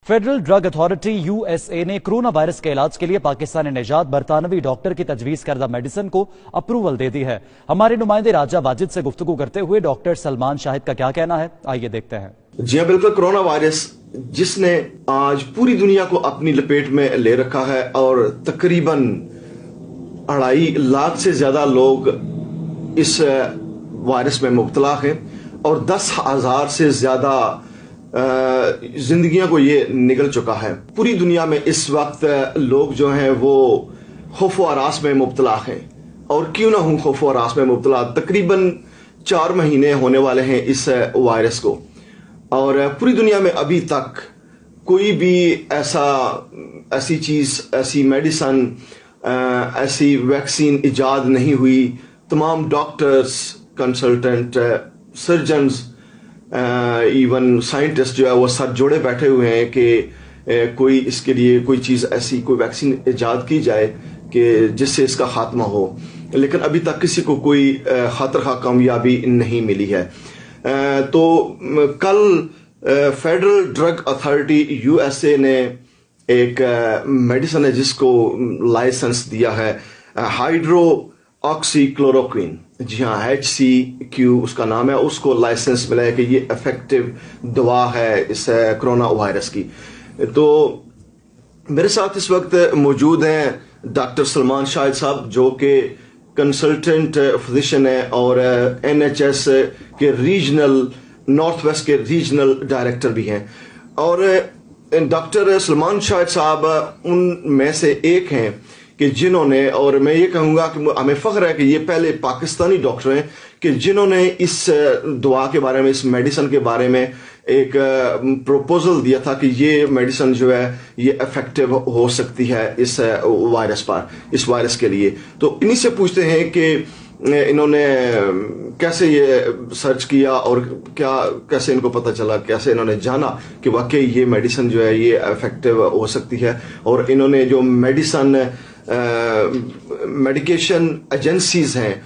Federal drug authority USA ने corona virus के इलाज के लिए पाकिस्तानी निजात बरतानवी डॉक्टर की तजवीज करदा मेडिसिन को अप्रूवल दे दी है। हमारे नुमाइंदे राजा वाजिद से गुफ्तगू करते हुए डॉक्टर सलमान शाहिद का क्या कहना है, आइए देखते हैं। जी हाँ, बिल्कुल। कोरोना वायरस जिसने आज पूरी दुनिया को अपनी लपेट में ले रखा है और तकरीबन 2.5 लाख से ज्यादा लोग इस वायरस में मुब्तला हैं और 10,000 से ज्यादा जिंदगियों को ये निगल चुका है। पूरी दुनिया में इस वक्त लोग जो हैं वो खौफ व हरास में मुब्तला हैं, और क्यों ना हूं खौफ व हरास में मुब्तला। तकरीबन 4 महीने होने वाले हैं इस वायरस को, और पूरी दुनिया में अभी तक कोई भी ऐसी चीज, ऐसी मेडिसिन, ऐसी वैक्सीन इजाद नहीं हुई। तमाम doctors, consultant, surgeons, even scientist जो है वो सर जोड़े बैठे हुए हैं कि कोई इसके लिए कोई चीज़ ऐसी, कोई वैक्सीन इजाद की जाए कि जिससे इसका खात्मा हो, लेकिन अभी तक किसी को कोई खातिर कामयाबी नहीं मिली है। तो कल फेडरल ड्रग अथॉरिटी यूएसए ने एक मेडिसिन है जिसको लाइसेंस दिया है, हाइड्रोक्सीक्लोरोक्विन। जी हाँ, HCQ उसका नाम है। उसको लाइसेंस मिला है कि ये इफेक्टिव दवा है इस कोरोना वायरस की। तो मेरे साथ इस वक्त मौजूद हैं डॉक्टर सलमान शाहिद साहब, जो कि कंसल्टेंट फिजिशियन है और NHS के रीजनल, नॉर्थ वेस्ट के रीजनल डायरेक्टर भी हैं। और डॉक्टर सलमान शाहिद साहब उन में से एक हैं कि जिन्होंने, और मैं ये कहूँगा कि हमें फख्र है कि ये पहले पाकिस्तानी डॉक्टर हैं कि जिन्होंने इस दवा के बारे में, इस मेडिसिन के बारे में एक प्रपोजल दिया था कि ये मेडिसिन जो है ये इफेक्टिव हो सकती है इस वायरस पर, इस वायरस के लिए। तो इन्हीं से पूछते हैं कि इन्होंने कैसे ये सर्च किया और कैसे इनको पता चला, कैसे इन्होंने जाना कि वाकई ये मेडिसिन जो है ये इफेक्टिव हो सकती है। और इन्होंने जो मेडिकेशन एजेंसीज हैं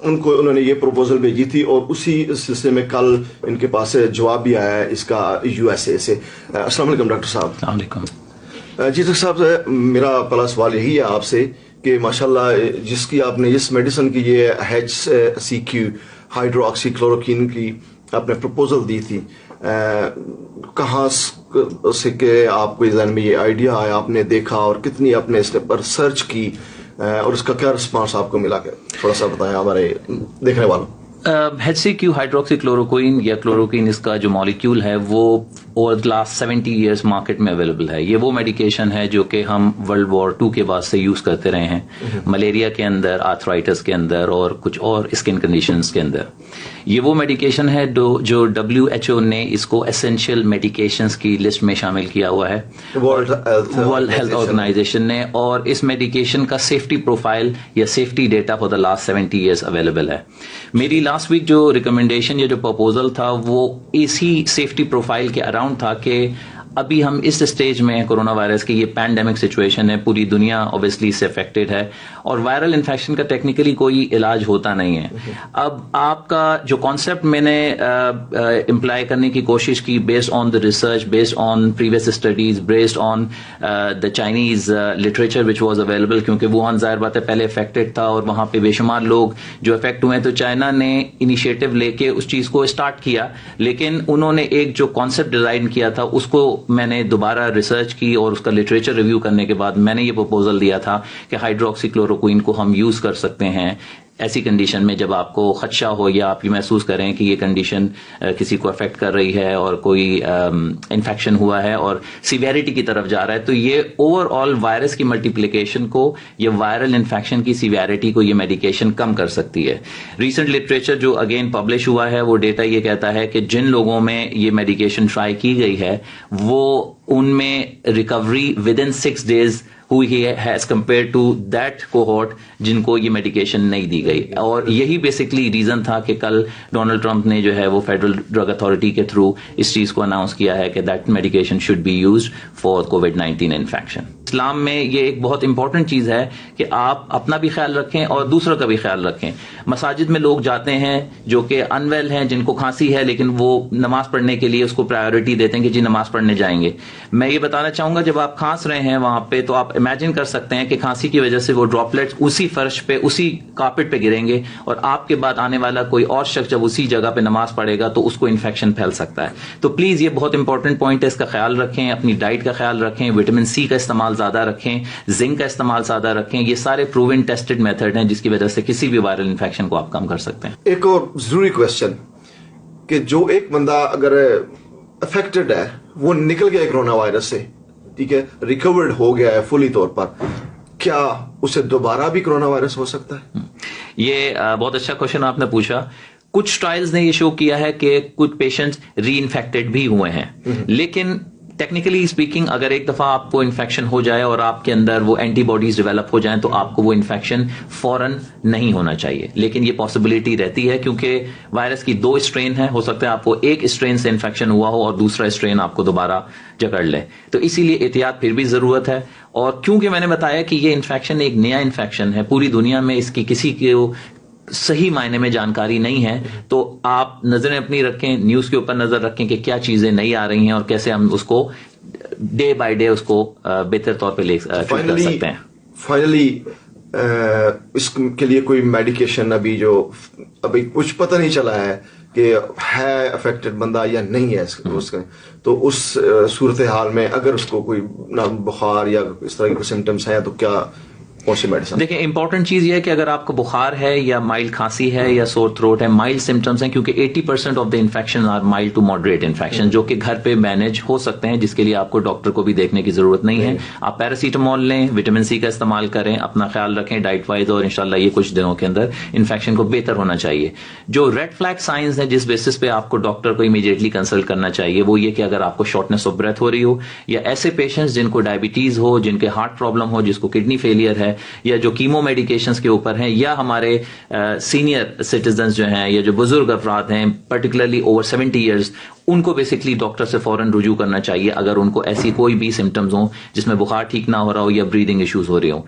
उनको उन्होंने ये प्रपोजल भेजी थी, और उसी सिलसिले में कल इनके पास जवाब भी आया है इसका यूएसए से। अस्सलाम वालेकुम डॉक्टर साहब। जी डॉक्टर साहब, मेरा पहला सवाल यही है आपसे कि माशाल्लाह जिसकी आपने इस मेडिसिन की ये HCQ हाइड्रोक्सीक्लोरोक्विन की आपने प्रपोजल दी थी, कहाँ से के आपको जहन में ये आइडिया आया, आपने देखा और कितनी आपने इस पर सर्च की और इसका क्या रिस्पांस आपको मिला, थोड़ा सा बताएं हमारे देखने वालों। HCQ हाइड्रोक्सीक्लोरोक्विन या क्लोरोक्विन, इसका जो मॉलिक्यूल है वो over the last 70 years market में अवेलेबल है। ये वो मेडिकेशन है जो कि हम वर्ल्ड वॉर 2 के बाद से यूज करते रहे हैं, मलेरिया के अंदर, आर्थराइटिस के अंदर और कुछ और स्किन कंडीशंस के अंदर। ये वो मेडिकेशन है जो WHO ने इसको एसेंशियल मेडिकेशंस की लिस्ट में शामिल किया हुआ है, वर्ल्ड हेल्थ ऑर्गेनाइजेशन ने। और इस मेडिकेशन का सेफ्टी प्रोफाइल या safety data for the last 70 years available है। मेरी लास्ट वीक जो रिकमेंडेशन या जो प्रपोजल था वो इसी सेफ्टी प्रोफाइल के अराउंड था कि अभी हम इस स्टेज में कोरोना वायरस की, ये पैंडेमिक सिचुएशन है, पूरी दुनिया ऑब्वियसली इससे अफेक्टेड है और वायरल इन्फेक्शन का टेक्निकली कोई इलाज होता नहीं है। अब आपका जो कॉन्सेप्ट मैंने इम्प्लाई करने की कोशिश की, based on the research, based on previous studies, based on the Chinese literature which was available, क्योंकि वुहान जाहिर बात है पहले अफेक्टेड था और वहां पे बेशुमार लोग जो अफेक्ट हुए हैं। तो चाइना ने इनिशिएटिव लेके उस चीज को स्टार्ट किया, लेकिन उन्होंने एक जो कॉन्सेप्ट डिजाइन किया था उसको मैंने दोबारा रिसर्च की और उसका लिटरेचर रिव्यू करने के बाद मैंने ये प्रपोजल दिया था कि हाइड्रोक्सीक्लोरोक्विन को हम यूज कर सकते हैं ऐसी कंडीशन में जब आपको खदशा हो या आप ये महसूस करें कि ये कंडीशन किसी को अफेक्ट कर रही है और कोई इन्फेक्शन हुआ है और सीवियरिटी की तरफ जा रहा है। तो ये ओवरऑल वायरस की मल्टीप्लिकेशन को या वायरल इन्फेक्शन की सीवियरिटी को ये मेडिकेशन कम कर सकती है। रीसेंट लिटरेचर जो अगेन पब्लिश हुआ है वो डेटा ये कहता है कि जिन लोगों में ये मेडिकेशन ट्राई की गई है वो उनमें रिकवरी विद इन 6 days हुई है as compared to that cohort जिनको ये मेडिकेशन नहीं दी गई। और यही बेसिकली रीजन था कि कल डोनाल्ड ट्रंप ने जो है वो फेडरल ड्रग अथॉरिटी के थ्रू इस चीज को अनाउंस किया है कि that medication should be used for कोविड-19 इन्फेक्शन। اسلام میں یہ ایک بہت امپورٹنٹ چیز ہے کہ آپ اپنا بھی خیال رکھیں اور دوسروں کا بھی خیال رکھیں. مساجد میں لوگ جاتے ہیں جو کہ انویل ہیں, جن کو کھانسی ہے, لیکن وہ نماز پڑھنے کے لیے اس کو پرائیورٹی دیتے ہیں کہ جی نماز پڑھنے جائیں گے. میں یہ بتانا چاہوں گا, جب آپ کھانس رہے ہیں وہاں پہ تو آپ امیجن کر سکتے ہیں کہ کھانسی کی وجہ سے وہ ڈراپلیٹس اسی فرش پہ, اسی کارپیٹ پہ گریں گے, اور آپ کے بعد آنے والا کوئی اور شخص جب اسی جگہ پہ نماز پڑھے گا تو اس کو انفیکشن پھیل سکتا ہے. تو پلیز یہ بہت امپورٹنٹ پوائنٹ ہے, اس کا خیال رکھیں, اپنی ڈائٹ کا خیال رکھیں, وٹامن سی کا استعمال زیادہ رکھیں, زنک کا استعمال زیادہ رکھیں. یہ سارے پروون ٹیسٹڈ میتھڈ ہیں جس کی وجہ سے کسی بھی وائرل انفیکشن کو آپ کم کر سکتے ہیں. ایک اور ضروری کوشچن کہ جو ایک بندہ اگر افیکٹڈ ہے, وہ نکل گیا کرونا وائرس سے, ٹھیک ہے, ریکورڈ ہو گیا ہے فلی طور پر, کیا اسے دوبارہ بھی کرونا وائرس ہو سکتا ہے؟ یہ بہت اچھا کوشچن آپ نے پوچھا. کچھ ٹرائلز نے یہ شو کیا ہے کہ کچھ پیشنٹس ری انفیکٹڈ بھی ہوئے ہیں, لیکن ٹیکنیکلی اسپیکنگ اگر ایک دفعہ آپ کو انفیکشن ہو جائے اور آپ کے اندر وہ اینٹی باڈیز ڈیولپ ہو جائیں تو آپ کو وہ انفیکشن فوراً نہیں ہونا چاہیے. لیکن یہ پاسبلٹی رہتی ہے کیونکہ وائرس کی 2 اسٹرین ہیں, ہو سکتا ہے آپ کو ایک اسٹرین سے انفیکشن ہوا ہو اور دوسرا اسٹرین آپ کو دوبارہ جکڑ لے. تو اسی لیے احتیاط پھر بھی ضرورت ہے. اور کیونکہ میں نے بتایا کہ یہ انفیکشن ایک نیا انفیکشن ہے, پوری دنیا میں اس کی کسی کو صحیح معنی میں جانکاری نہیں ہے, تو آپ نظریں اپنی رکھیں, نیوز کے اوپر نظر رکھیں کہ کیا چیزیں نئی آ رہی ہیں اور کیسے ہم اس کو ڈے بائی ڈے اس کو بہتر طور پہ لے کر سکتے ہیں. فائنلی اس کے لیے کوئی میڈیکیشن ابھی کچھ پتہ نہیں چلا ہے کہ ہے افیکٹڈ بندہ یا نہیں ہے اس کا, تو اس صورتحال میں اگر اس کو کوئی بخار یا اس طرح کے کوئی سمٹمس ہیں تو کیا دیکھیں, امپورٹنٹ چیز یہ ہے کہ اگر آپ کو بخار ہے یا مائلڈ کھانسی ہے یا سور تھروٹ ہے, مائلڈ سمٹمز ہیں, کیونکہ 80% of the infection are mild to moderate infection, جو کہ گھر پہ مینج ہو سکتے ہیں, جس کے لیے آپ کو ڈاکٹر کو بھی دیکھنے کی ضرورت نہیں ہے. آپ پیراسیٹامول لیں, وٹامن سی کا استعمال کریں, اپنا خیال رکھیں ڈائٹ وائز, اور انشاءاللہ یہ کچھ دنوں کے اندر انفیکشن کو بہتر ہونا چاہیے. جو ریڈ فلیگ سائنز ہیں جس بیسس پہ آپ کو ڈاکٹر کو امیڈیٹلی کنسلٹ کرنا چاہیے, وہ یہ کہ اگر آپ کو شارٹنس آف بریتھ ہو رہی ہو, یا ایسے پیشنٹس جن کو ڈائبٹیز ہو, جن کے ہارٹ پرابلم ہو, جس کو کڈنی فیلئر ہے, یا جو کیمو میڈیکیشنز کے اوپر ہیں, یا ہمارے سینئر سٹیزنز جو ہیں یا جو بزرگ افراد ہیں پرٹیکولرلی اوور 70 ایئرز, ان کو بیسکلی ڈاکٹر سے فوراً رجوع کرنا چاہیے اگر ان کو ایسی کوئی بھی سمٹمز ہوں جس میں بخار ٹھیک نہ ہو رہا ہو یا بریدنگ ایشوز ہو رہے ہوں.